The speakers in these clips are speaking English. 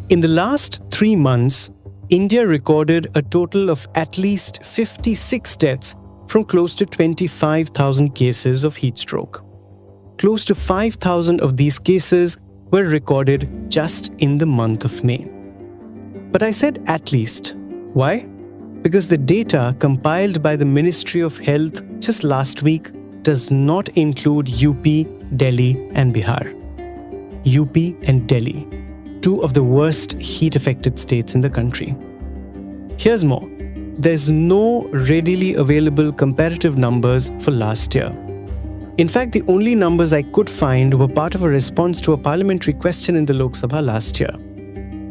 In the last 3 months, India recorded a total of at least 56 deaths from close to 25,000 cases of heat stroke. Close to 5,000 of these cases were recorded just in the month of May. But I said at least. Why? Because the data compiled by the Ministry of Health just last week does not include UP, Delhi and Bihar. UP and Delhi, two of the worst heat-affected states in the country. Here's more. There's no readily available comparative numbers for last year. In fact, the only numbers I could find were part of a response to a parliamentary question in the Lok Sabha last year.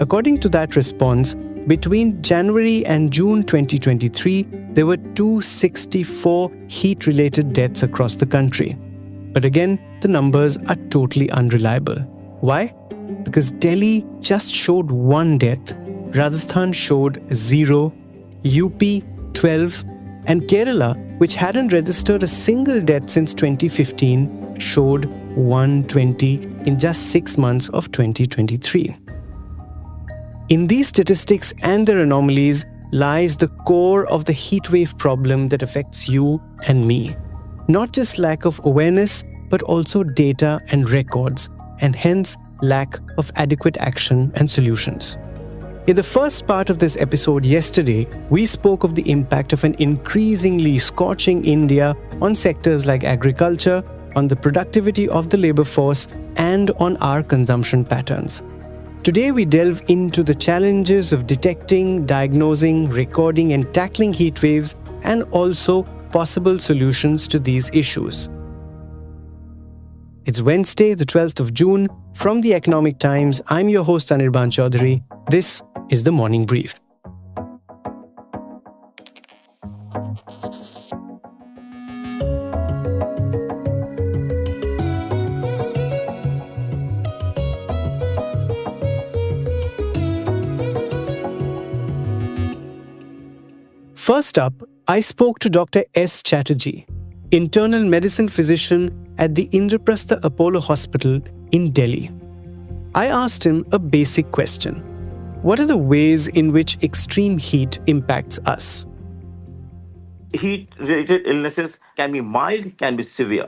According to that response, between January and June 2023, there were 264 heat-related deaths across the country. But again, the numbers are totally unreliable. Why? Because Delhi just showed 1 death, Rajasthan showed 0, UP 12, and Kerala, which hadn't registered a single death since 2015, showed 120 in just 6 months of 2023. In these statistics and their anomalies lies the core of the heatwave problem that affects you and me. Not just lack of awareness, but also data and records, and hence lack of adequate action and solutions. In the first part of this episode yesterday, we spoke of the impact of an increasingly scorching India on sectors like agriculture, on the productivity of the labor force, and on our consumption patterns. Today we delve into the challenges of detecting, diagnosing, recording and tackling heat waves, and also possible solutions to these issues. It's Wednesday, the 12th of June. From the Economic Times, I'm your host Anirban Chaudhary. This is the Morning Brief. First up, I spoke to Dr. S. Chatterjee, internal medicine physician at the Indraprastha Apollo Hospital in Delhi. I asked him a basic question. What are the ways in which extreme heat impacts us? Heat-related illnesses can be mild, can be severe.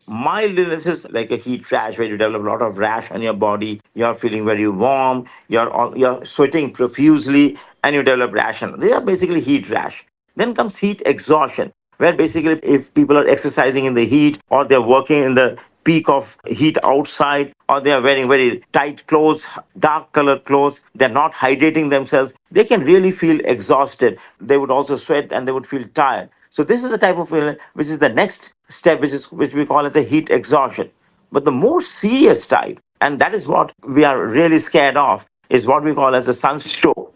Mild illnesses like a heat rash, where you develop a lot of rash on your body, you're feeling very warm, you're sweating profusely, and you develop rash. They are basically heat rash. Then comes heat exhaustion, where basically if people are exercising in the heat or they're working in the peak of heat outside, or they are wearing very tight clothes, dark colored clothes, they're not hydrating themselves, they can really feel exhausted. They would also sweat and they would feel tired. So this is the type of illness which is the next step, which we call as a heat exhaustion. But the more serious type, and that is what we are really scared of, is what we call as a sunstroke.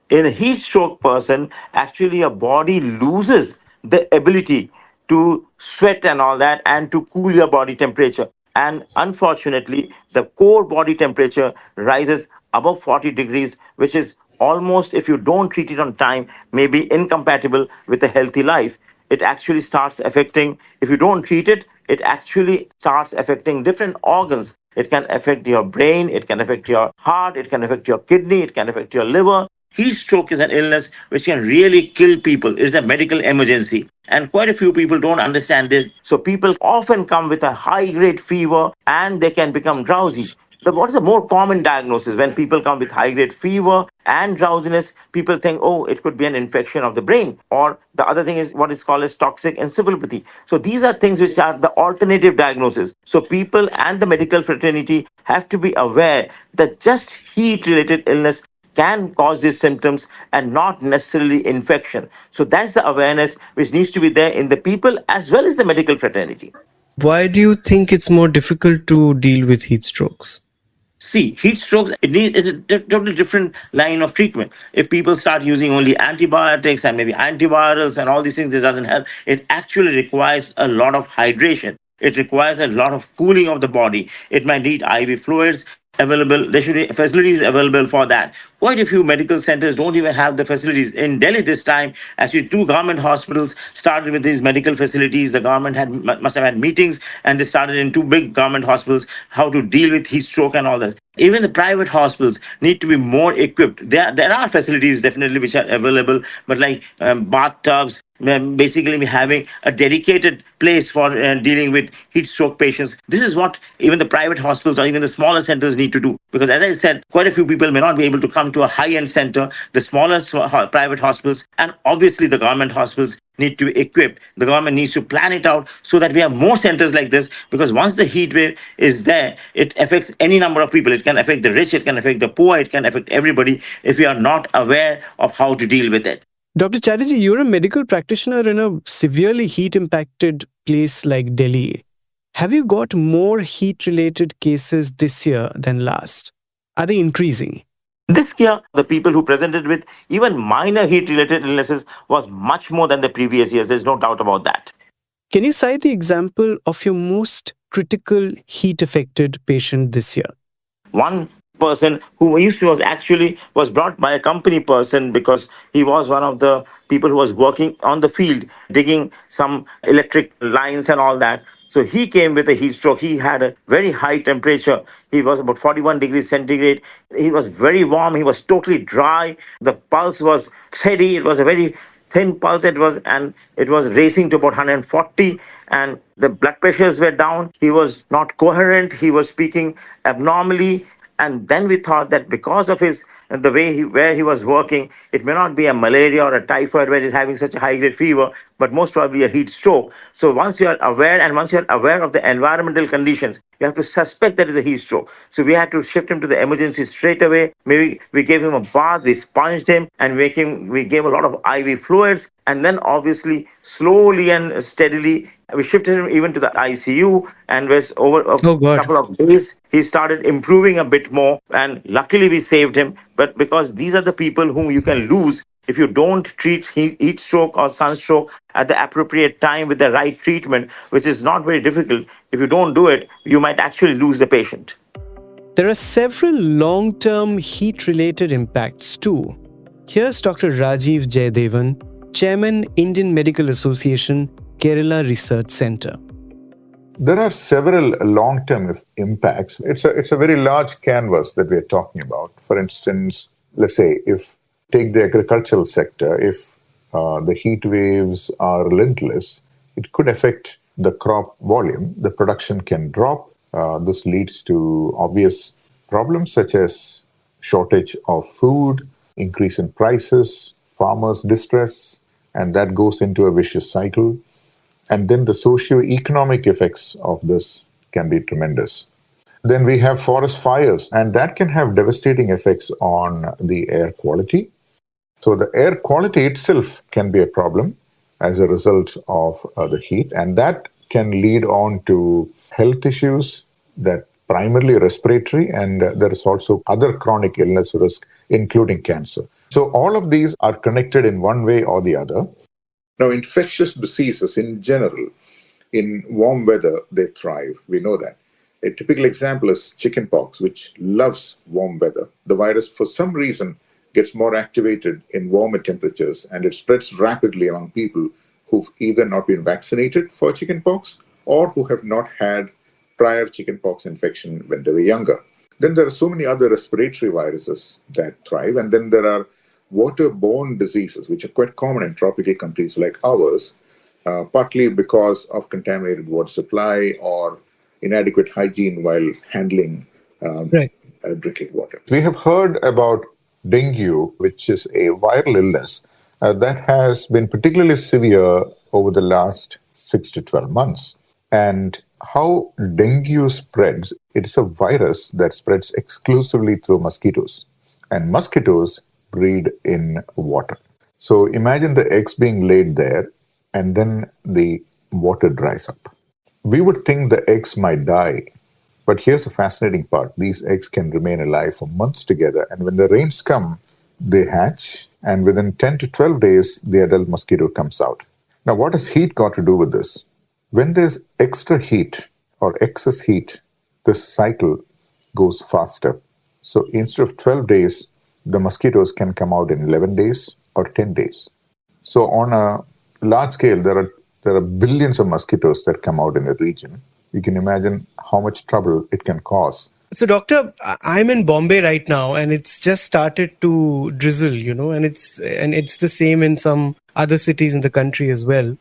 In a heat stroke person, actually your body loses the ability to sweat and all that and to cool your body temperature. And unfortunately, the core body temperature rises above 40 degrees, which is almost, if you don't treat it on time, may be incompatible with a healthy life. It actually starts affecting, if you don't treat it, it actually starts affecting different organs. It can affect your brain, it can affect your heart, it can affect your kidney, it can affect your liver. Heat stroke is an illness which can really kill people. It's a medical emergency. And quite a few people don't understand this. So people often come with a high-grade fever and they can become drowsy. What is the more common diagnosis? When people come with high-grade fever and drowsiness, people think, oh, it could be an infection of the brain. Or the other thing is what is called as toxic encephalopathy. So these are things which are the alternative diagnosis. So people and the medical fraternity have to be aware that just heat-related illness can cause these symptoms and not necessarily infection. So that's the awareness which needs to be there in the people as well as the medical fraternity. Why do you think it's more difficult to deal with heat strokes? See, heat strokes is a totally different line of treatment. If people start using only antibiotics and maybe antivirals and all these things, it doesn't help. It actually requires a lot of hydration. It requires a lot of cooling of the body. It might need IV fluids available. There should be facilities available for that. Quite a few medical centers don't even have the facilities. In Delhi this time, actually two government hospitals started with these medical facilities. The government must have had meetings, and they started in two big government hospitals how to deal with heat stroke and all this. Even the private hospitals need to be more equipped. There are facilities definitely which are available, but like bathtubs, basically having a dedicated place for dealing with heat stroke patients. This is what even the private hospitals or even the smaller centers need to do. Because as I said, quite a few people may not be able to come to a high-end center. The smaller private hospitals and obviously the government hospitals need to be equipped. The government needs to plan it out so that we have more centers like this, because once the heat wave is there, it affects any number of people. It can affect the rich, it can affect the poor, it can affect everybody if we are not aware of how to deal with it. Dr. Chatterjee, you're a medical practitioner in a severely heat impacted place like Delhi. Have you got more heat related cases this year than last? Are they increasing? This year, the people who presented with even minor heat related illnesses was much more than the previous years. There's no doubt about that. Can you cite the example of your most critical heat affected patient this year? One person who used to was brought by a company person because he was one of the people who was working on the field digging some electric lines and all that. So he came with a heat stroke. He had a very high temperature. He was about 41 degrees centigrade. He was very warm. He was totally dry. The pulse was steady. It was a very thin pulse it was, and it was racing to about 140, and the blood pressures were down. He was not coherent. He was speaking abnormally. And then we thought that because of his the way where he was working, it may not be a malaria or a typhoid where he's having such a high grade fever, but most probably a heat stroke. So once you are aware, and once you are aware of the environmental conditions, you have to suspect that is a heat stroke. So we had to shift him to the emergency straight away. Maybe we gave him a bath, we sponged him, and we gave a lot of IV fluids. And then obviously, slowly and steadily, we shifted him even to the ICU. And was over a Oh, God. couple of days, he started improving a bit more. And luckily, we saved him. But because these are the people whom you can lose if you don't treat heat stroke or sunstroke at the appropriate time with the right treatment, which is not very difficult. If you don't do it, you might actually lose the patient. There are several long term heat related impacts too. Here's Dr. Rajiv Jayadevan, Chairman, Indian Medical Association, Kerala Research Center. There are several long-term impacts. It's a very large canvas that we're talking about. For instance, let's say if take the agricultural sector, if the heat waves are relentless, it could affect the crop volume. The production can drop. This leads to obvious problems such as shortage of food, increase in prices, farmers' distress, and that goes into a vicious cycle. And then the socio-economic effects of this can be tremendous. Then we have forest fires, and that can have devastating effects on the air quality. So the air quality itself can be a problem as a result of the heat, and that can lead on to health issues that primarily respiratory, and there is also other chronic illness risk, including cancer. So all of these are connected in one way or the other. Now, infectious diseases in general, in warm weather, they thrive. We know that. A typical example is chickenpox, which loves warm weather. The virus, for some reason, gets more activated in warmer temperatures, and it spreads rapidly among people who've either not been vaccinated for chickenpox or who have not had prior chickenpox infection when they were younger. Then there are so many other respiratory viruses that thrive, and then there are waterborne diseases, which are quite common in tropical countries like ours, partly because of contaminated water supply or inadequate hygiene while handling Right. drinking water. We have heard about dengue, which is a viral illness that has been particularly severe over the last 6 to 12 months. And how dengue spreads, it's a virus that spreads exclusively through mosquitoes. And mosquitoes breed in water. So imagine the eggs being laid there, and then the water dries up. We would think the eggs might die, but here's the fascinating part. These eggs can remain alive for months together, and when the rains come, they hatch, and within 10 to 12 days, the adult mosquito comes out. Now, what has heat got to do with this? When there's extra heat or excess heat, this cycle goes faster. So instead of 12 days, the mosquitoes can come out in 11 days or 10 days. So on a large scale, there are billions of mosquitoes that come out in a region. You can imagine how much trouble it can cause. So, doctor, I'm in Bombay right now, and it's just started to drizzle, and it's the same in some other cities in the country as well.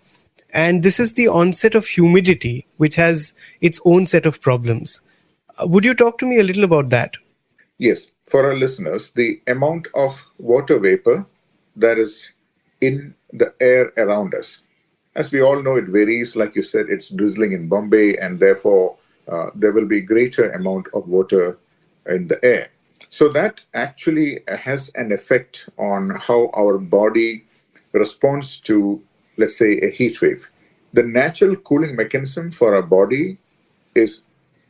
And this is the onset of humidity, which has its own set of problems. Would you talk to me a little about that? Yes, for our listeners, the amount of water vapor that is in the air around us. As we all know, it varies. Like you said, it's drizzling in Bombay, and therefore there will be greater amount of water in the air. So that actually has an effect on how our body responds to, let's say, a heat wave. The natural cooling mechanism for our body is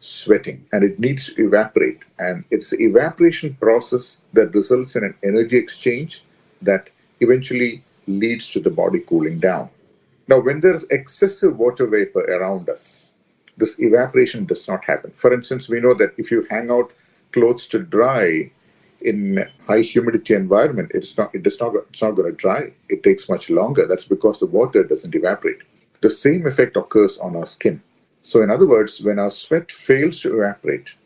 sweating, and it needs to evaporate. And it's the evaporation process that results in an energy exchange that eventually leads to the body cooling down. Now, when there's excessive water vapor around us, this evaporation does not happen. For instance, we know that if you hang out clothes to dry in high humidity environment, it's not going to dry. It takes much longer. That's because the water doesn't evaporate. The same effect occurs on our skin. So, in other words, when our sweat fails to evaporate,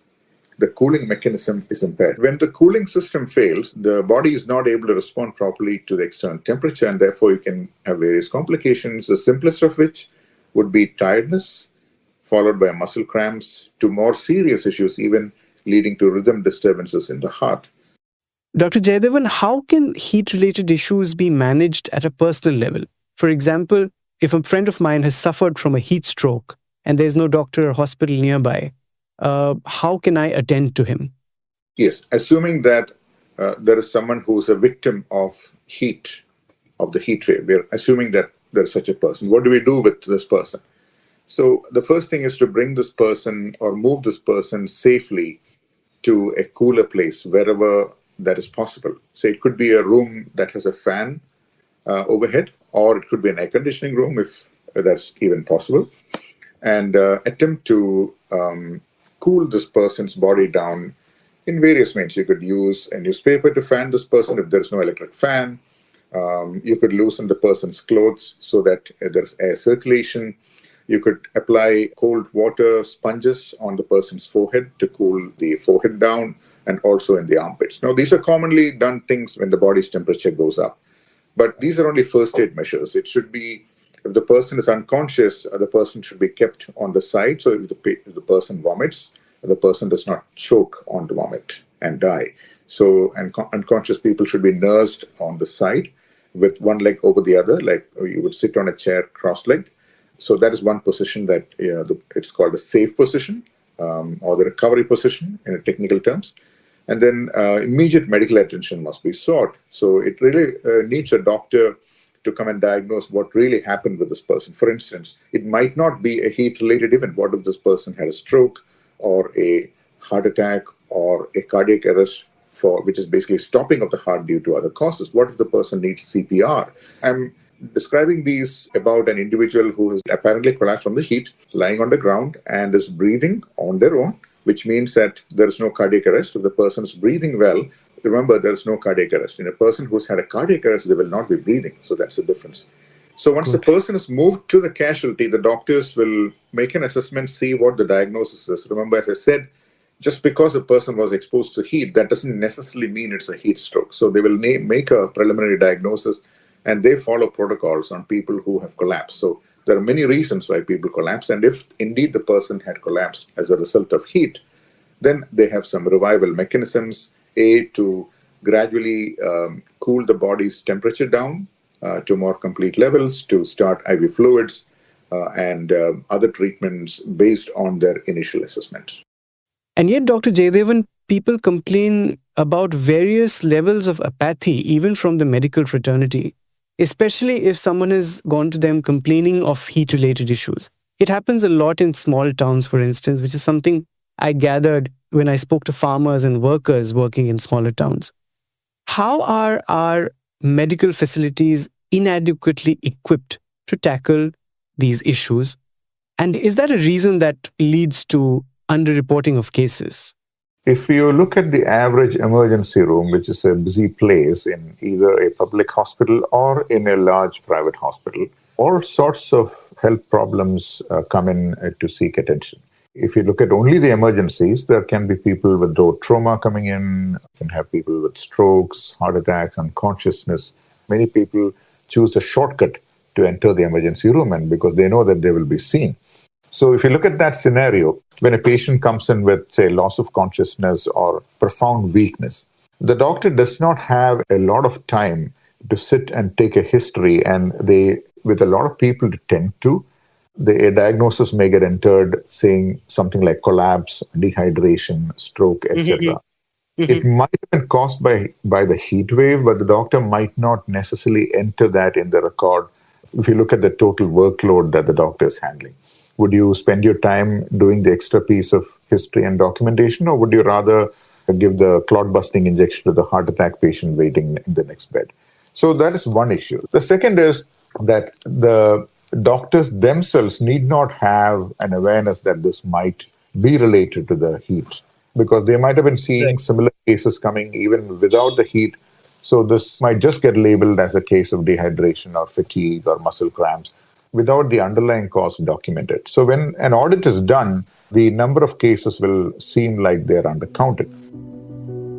the cooling mechanism is impaired. When the cooling system fails, the body is not able to respond properly to the external temperature, and therefore you can have various complications, the simplest of which would be tiredness, followed by muscle cramps, to more serious issues, even leading to rhythm disturbances in the heart. Dr. Jayadevan, how can heat related issues be managed at a personal level? For example, if a friend of mine has suffered from a heat stroke and there's no doctor or hospital nearby, how can I attend to him? Yes, assuming that there is someone who is a victim of heat, of the heat wave, we're assuming that there's such a person. What do we do with this person? So the first thing is to bring this person or move this person safely to a cooler place wherever that is possible. So it could be a room that has a fan overhead, or it could be an air conditioning room if that's even possible, and attempt to cool this person's body down in various means. You could use a newspaper to fan this person if there's no electric fan. You could loosen the person's clothes so that there's air circulation. You could apply cold water sponges on the person's forehead to cool the forehead down, and also in the armpits. Now, these are commonly done things when the body's temperature goes up. But these are only first aid measures. It should be, if the person is unconscious, the person should be kept on the side. So if the person vomits, the person does not choke on the vomit and die. So, unconscious people should be nursed on the side with one leg over the other, like you would sit on a chair cross-legged. So that is one position that it's called a safe position, or the recovery position in technical terms. And then immediate medical attention must be sought. So it really needs a doctor to come and diagnose what really happened with this person. For instance, it might not be a heat-related event. What if this person had a stroke or a heart attack or a cardiac arrest, which is basically stopping of the heart due to other causes? What if the person needs CPR? I'm describing these about an individual who has apparently collapsed from the heat, lying on the ground, and is breathing on their own, which means that there is no cardiac arrest. If the person is breathing well, remember, there is no cardiac arrest. In a person who's had a cardiac arrest, they will not be breathing. So that's the difference. So once the person is moved to the casualty, the doctors will make an assessment, see what the diagnosis is. Remember, as I said, just because a person was exposed to heat, that doesn't necessarily mean it's a heat stroke. So they will make a preliminary diagnosis, and they follow protocols on people who have collapsed. So there are many reasons why people collapse. And if indeed the person had collapsed as a result of heat, then they have some revival mechanisms, to gradually cool the body's temperature down to more complete levels, to start IV fluids and other treatments based on their initial assessment. And yet, Dr. Jayadevan, people complain about various levels of apathy, even from the medical fraternity, especially if someone has gone to them complaining of heat-related issues. It happens a lot in small towns, for instance, which is something I gathered when I spoke to farmers and workers working in smaller towns. How are our medical facilities inadequately equipped to tackle these issues? And is that a reason that leads to underreporting of cases? If you look at the average emergency room, which is a busy place in either a public hospital or in a large private hospital, all sorts of health problems come in to seek attention. If you look at only the emergencies, there can be people with road trauma coming in, you can have people with strokes, heart attacks, unconsciousness. Many people choose a shortcut to enter the emergency room, and because they know that they will be seen. So if you look at that scenario, when a patient comes in with, say, loss of consciousness or profound weakness, the doctor does not have a lot of time to sit and take a history, and they, with a lot of people to tend to, a diagnosis may get entered saying something like collapse, dehydration, stroke, etc. It might have been caused by the heat wave, but the doctor might not necessarily enter that in the record if you look at the total workload that the doctor is handling. Would you spend your time doing the extra piece of history and documentation, or would you rather give the clot busting injection to the heart attack patient waiting in the next bed? So that is one issue. The second is that the doctors themselves need not have an awareness that this might be related to the heat, because they might have been seeing similar cases coming even without the heat. So this might just get labeled as a case of dehydration or fatigue or muscle cramps without the underlying cause documented. So when an audit is done, the number of cases will seem like they're undercounted.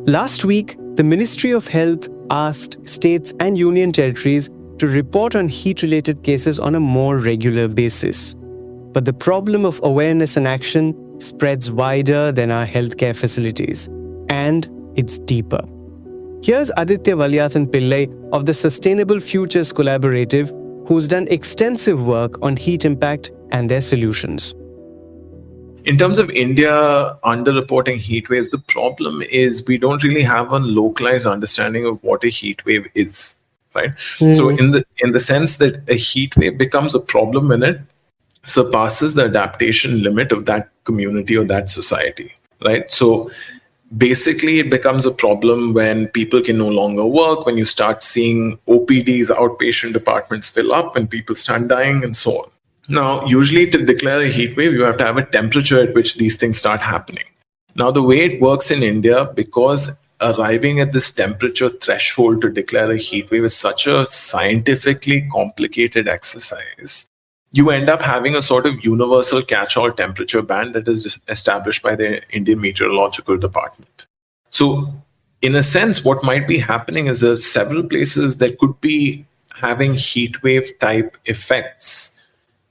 Last week, the Ministry of Health asked states and union territories to report on heat-related cases on a more regular basis. But the problem of awareness and action spreads wider than our healthcare facilities, and it's deeper. Here's Aditya Valyathan Pillai of the Sustainable Futures Collaborative, who's done extensive work on heat impact and their solutions. In terms of India underreporting heat waves, the problem is we don't really have a localized understanding of what a heat wave is, right? So in the sense that a heat wave becomes a problem when it surpasses the adaptation limit of that community or that society, right? So basically, it becomes a problem when people can no longer work, when you start seeing OPDs, outpatient departments, fill up, and people start dying, and so on. Now, usually to declare a heat wave, you have to have a temperature at which these things start happening. Now, the way it works in India, because arriving at this temperature threshold to declare a heat wave is such a scientifically complicated exercise, you end up having a sort of universal catch-all temperature band that is established by the Indian Meteorological Department. So, in a sense, what might be happening is there's several places that could be having heat wave type effects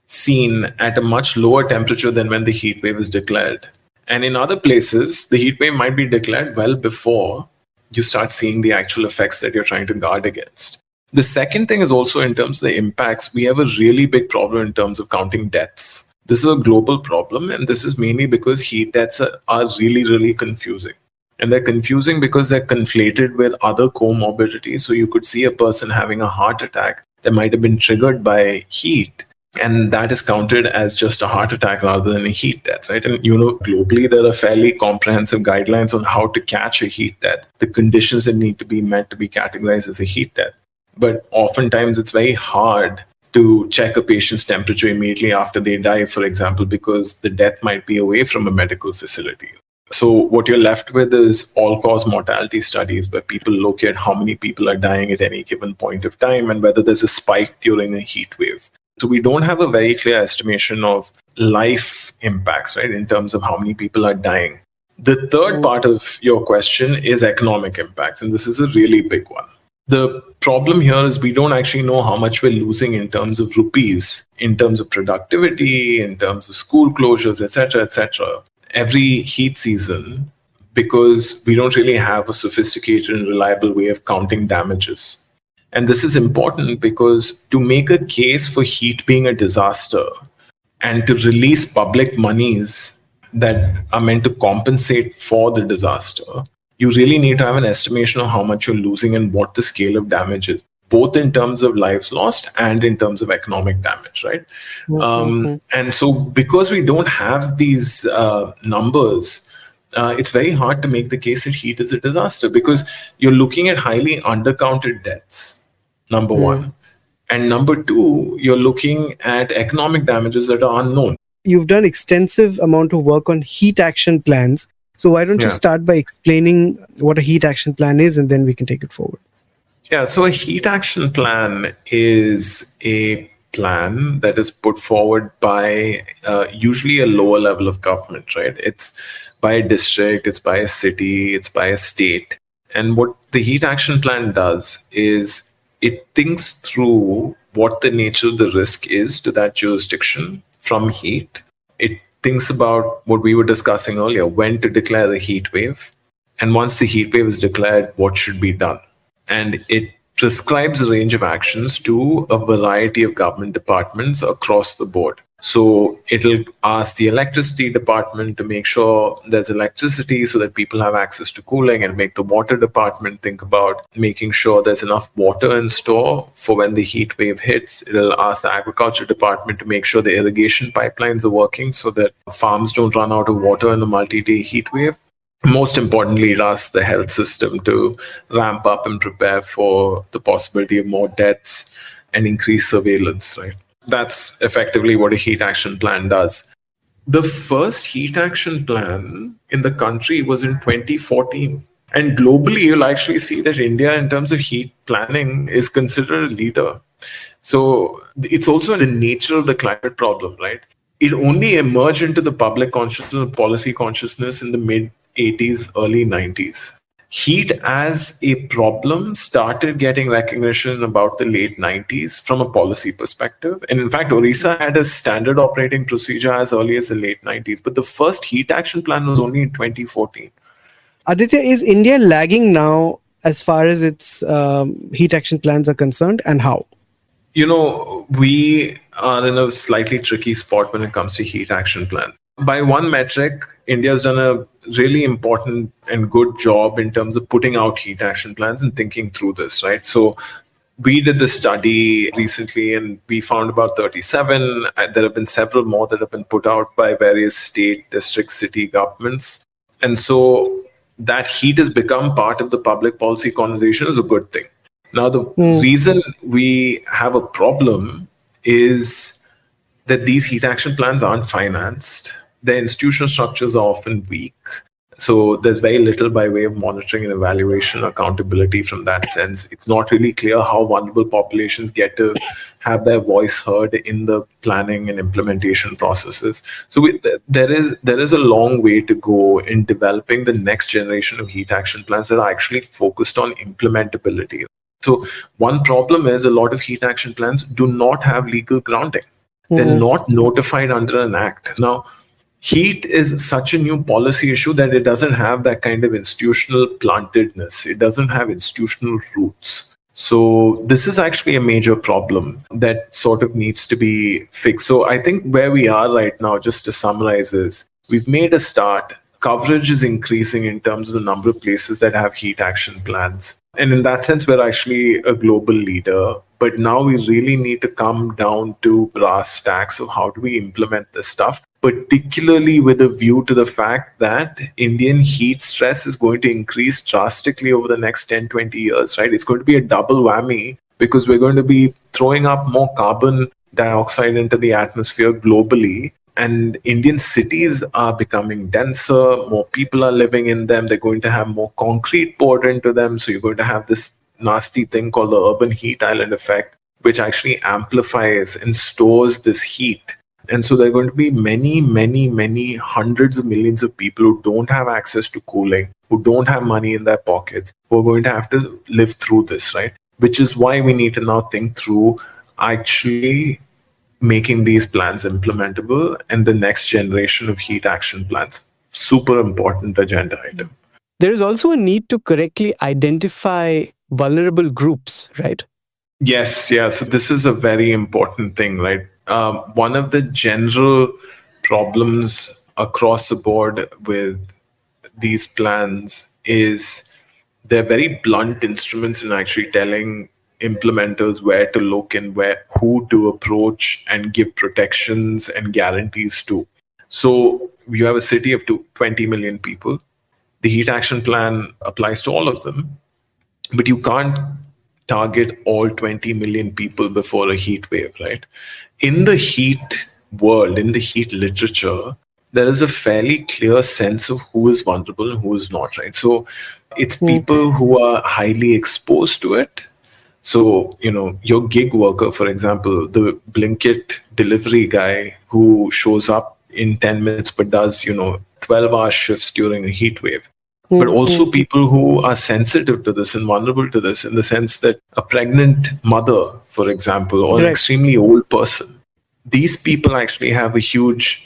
seen at a much lower temperature than when the heat wave is declared. And in other places, the heat wave might be declared well before you start seeing the actual effects that you're trying to guard against. The second thing is also in terms of the impacts, we have a really big problem in terms of counting deaths. This is a global problem, and this is mainly because heat deaths are really, really confusing. And they're confusing because they're conflated with other comorbidities. So you could see a person having a heart attack that might have been triggered by heat, and that is counted as just a heart attack rather than a heat death, right? And globally, there are fairly comprehensive guidelines on how to catch a heat death, the conditions that need to be met to be categorized as a heat death. But oftentimes it's very hard to check a patient's temperature immediately after they die, for example, because the death might be away from a medical facility. So what you're left with is all-cause mortality studies where people look at how many people are dying at any given point of time and whether there's a spike during a heat wave. So we don't have a very clear estimation of life impacts, right, in terms of how many people are dying. The third part of your question is economic impacts, and this is a really big one. The problem here is we don't actually know how much we're losing in terms of rupees, in terms of productivity, in terms of school closures, etc., every heat season, because we don't really have a sophisticated and reliable way of counting damages. And this is important because to make a case for heat being a disaster and to release public monies that are meant to compensate for the disaster, you really need to have an estimation of how much you're losing and what the scale of damage is, both in terms of lives lost and in terms of economic damage, right? And so because we don't have these numbers, it's very hard to make the case that heat is a disaster because you're looking at highly undercounted deaths, number one. And number two, you're looking at economic damages that are unknown. you've done extensive amount of work on heat action plans. So why don't you Yeah. start by explaining what a heat action plan is, and then we can take it forward. Yeah, so a heat action plan is a plan that is put forward by usually a lower level of government, right? It's by a district, it's by a city, it's by a state. And what the heat action plan does is it thinks through what the nature of the risk is to that jurisdiction from heat. It thinks about what we were discussing earlier, when to declare a heat wave. And once the heat wave is declared, what should be done? And it prescribes a range of actions to a variety of government departments across the board. So it'll ask the electricity department to make sure there's electricity so that people have access to cooling, and make the water department think about making sure there's enough water in store for when the heat wave hits. It'll ask the agriculture department to make sure the irrigation pipelines are working so that farms don't run out of water in a multi-day heat wave. Most importantly, it asks the health system to ramp up and prepare for the possibility of more deaths and increased surveillance, right? That's effectively what a heat action plan does. The first heat action plan in the country was in 2014. And globally, you'll actually see that India, in terms of heat planning, is considered a leader. So it's also the nature of the climate problem, right? It only emerged into the public consciousness, policy consciousness in the mid 80s, early 90s. Heat as a problem started getting recognition about the late 90s from a policy perspective. And in fact, Orissa had a standard operating procedure as early as the late 90s. But the first heat action plan was only in 2014. Aditya, is India lagging now as far as its heat action plans are concerned, and how? We are in a slightly tricky spot when it comes to heat action plans. By one metric, India's done a really important and good job in terms of putting out heat action plans and thinking through this, right? So we did the study recently and we found about 37. There have been several more that have been put out by various state, district, city governments. And so that heat has become part of the public policy conversation is a good thing. Now, the reason we have a problem is that these heat action plans aren't financed. The institutional structures are often weak. So there's very little by way of monitoring and evaluation, accountability from that sense. It's not really clear how vulnerable populations get to have their voice heard in the planning and implementation processes. So there is a long way to go in developing the next generation of heat action plans that are actually focused on implementability. So one problem is a lot of heat action plans do not have legal grounding. They're not notified under an act. Now, heat is such a new policy issue that it doesn't have that kind of institutional plantedness. It doesn't have institutional roots. So this is actually a major problem that sort of needs to be fixed. So I think where we are right now, just to summarize, is we've made a start. Coverage is increasing in terms of the number of places that have heat action plans. And in that sense, we're actually a global leader. But now we really need to come down to brass tacks of how do we implement this stuff, particularly with a view to the fact that Indian heat stress is going to increase drastically over the next 10, 20 years, right? It's going to be a double whammy because we're going to be throwing up more carbon dioxide into the atmosphere globally. And Indian cities are becoming denser, more people are living in them, they're going to have more concrete poured into them. So you're going to have this nasty thing called the urban heat island effect, which actually amplifies and stores this heat. And so there are going to be many, many, many hundreds of millions of people who don't have access to cooling, who don't have money in their pockets, who are going to have to live through this, right? Which is why we need to now think through actually making these plans implementable and the next generation of heat action plans. Super important agenda item. There is also a need to correctly identify vulnerable groups, right? Yes, yeah. So this is a very important thing, right? One of the general problems across the board with these plans is they're very blunt instruments in actually telling implementers where to look and who to approach and give protections and guarantees to. So you have a city of 20 million people. The heat action plan applies to all of them, but you can't target all 20 million people before a heat wave, right? In the heat world, in the heat literature, there is a fairly clear sense of who is vulnerable and who is not, right? So it's people who are highly exposed to it. So, your gig worker, for example, the Blinkit delivery guy who shows up in 10 minutes but does, 12-hour shifts during a heat wave. But also people who are sensitive to this and vulnerable to this, in the sense that a pregnant mother, for example, or an Right. extremely old person, these people actually have a huge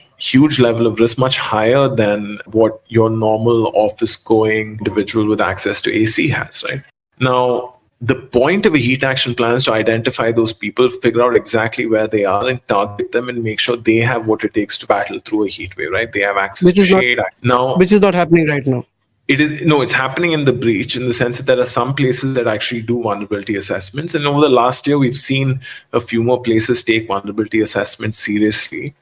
level of risk, much higher than what your normal office going individual with access to AC has, right? Now, the point of a heat action plan is to identify those people, figure out exactly where they are and target them and make sure they have what it takes to battle through a heat wave, right? They have access Which to is not shade. Now, which is not happening right now. it's happening in the breach, in the sense that there are some places that actually do vulnerability assessments. And over the last year, we've seen a few more places take vulnerability assessments seriously.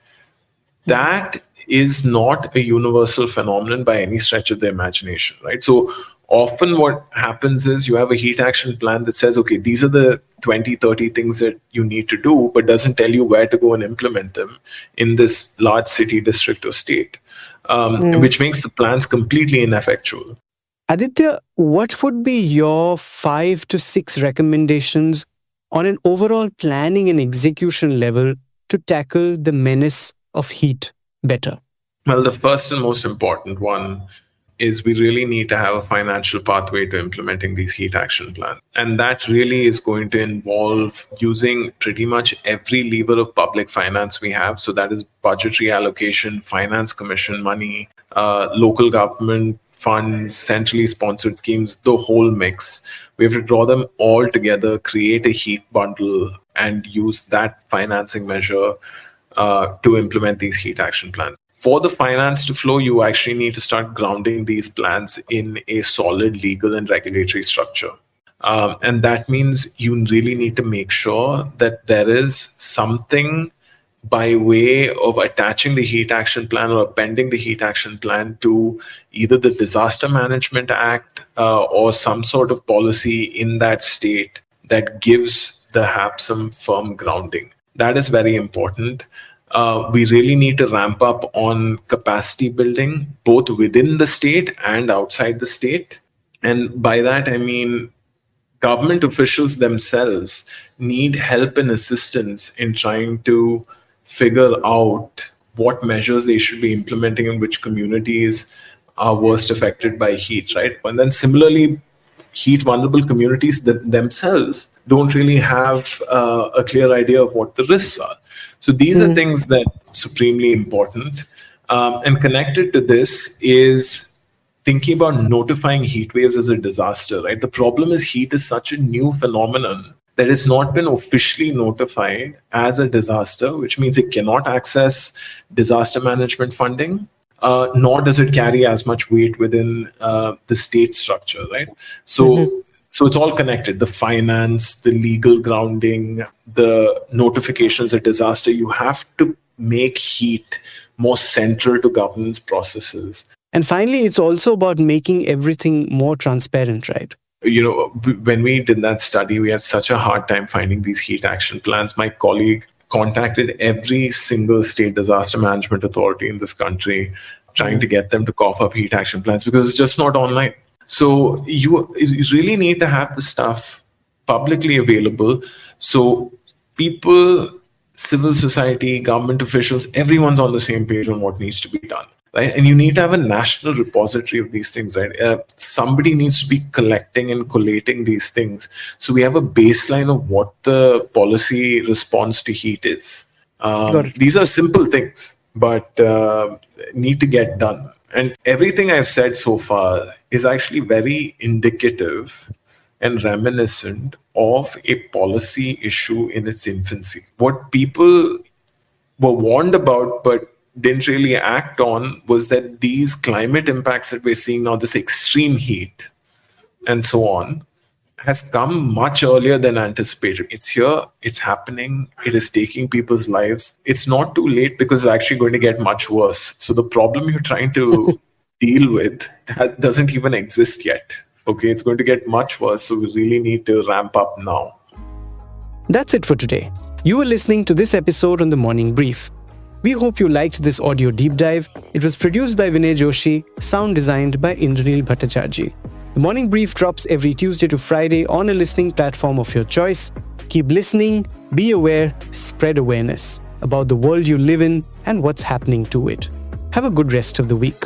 That is not a universal phenomenon by any stretch of the imagination, right? So often what happens is you have a heat action plan that says, okay, these are the 20, 30 things that you need to do, but doesn't tell you where to go and implement them in this large city, district, or state, which makes the plans completely ineffectual. Aditya, what would be your 5 to 6 recommendations on an overall planning and execution level to tackle the menace of heat better? Well, the first and most important one is we really need to have a financial pathway to implementing these heat action plans. And that really is going to involve using pretty much every lever of public finance we have. So that is budgetary allocation, finance commission money, local government funds, centrally sponsored schemes, the whole mix. We have to draw them all together, create a heat bundle, and use that financing measure to implement these heat action plans. For the finance to flow, you actually need to start grounding these plans in a solid legal and regulatory structure. And that means you really need to make sure that there is something by way of attaching the heat action plan or appending the heat action plan to either the Disaster Management Act or some sort of policy in that state that gives the HAP some firm grounding. That is very important. We really need to ramp up on capacity building, both within the state and outside the state. And by that, I mean government officials themselves need help and assistance in trying to figure out what measures they should be implementing in which communities are worst affected by heat, right? And then similarly, heat vulnerable communities themselves don't really have a clear idea of what the risks are. So these are things that are supremely important. And connected to this is thinking about notifying heat waves as a disaster, right? The problem is heat is such a new phenomenon that has not been officially notified as a disaster, which means it cannot access disaster management funding, nor does it carry as much weight within the state structure, right? So it's all connected. The finance, the legal grounding, the notifications of disaster. You have to make heat more central to governance processes. And finally, it's also about making everything more transparent, right? When we did that study, we had such a hard time finding these heat action plans. My colleague contacted every single state disaster management authority in this country, trying to get them to cough up heat action plans because it's just not online. So you really need to have the stuff publicly available. So people, civil society, government officials, everyone's on the same page on what needs to be done. Right? And you need to have a national repository of these things, right? Somebody needs to be collecting and collating these things. So we have a baseline of what the policy response to heat is. These are simple things, but need to get done. And everything I've said so far is actually very indicative and reminiscent of a policy issue in its infancy. What people were warned about, but didn't really act on, was that these climate impacts that we're seeing now, this extreme heat and so on, has come much earlier than anticipated. It's here, it's happening, it is taking people's lives. It's not too late because it's actually going to get much worse. So the problem you're trying to deal with doesn't even exist yet. Okay, it's going to get much worse. So we really need to ramp up now. That's it for today. You were listening to this episode on The Morning Brief. We hope you liked this audio deep dive. It was produced by Vinay Joshi, sound designed by Indranil Bhattacharjee. The Morning Brief drops every Tuesday to Friday on a listening platform of your choice. Keep listening, be aware, spread awareness about the world you live in and what's happening to it. Have a good rest of the week.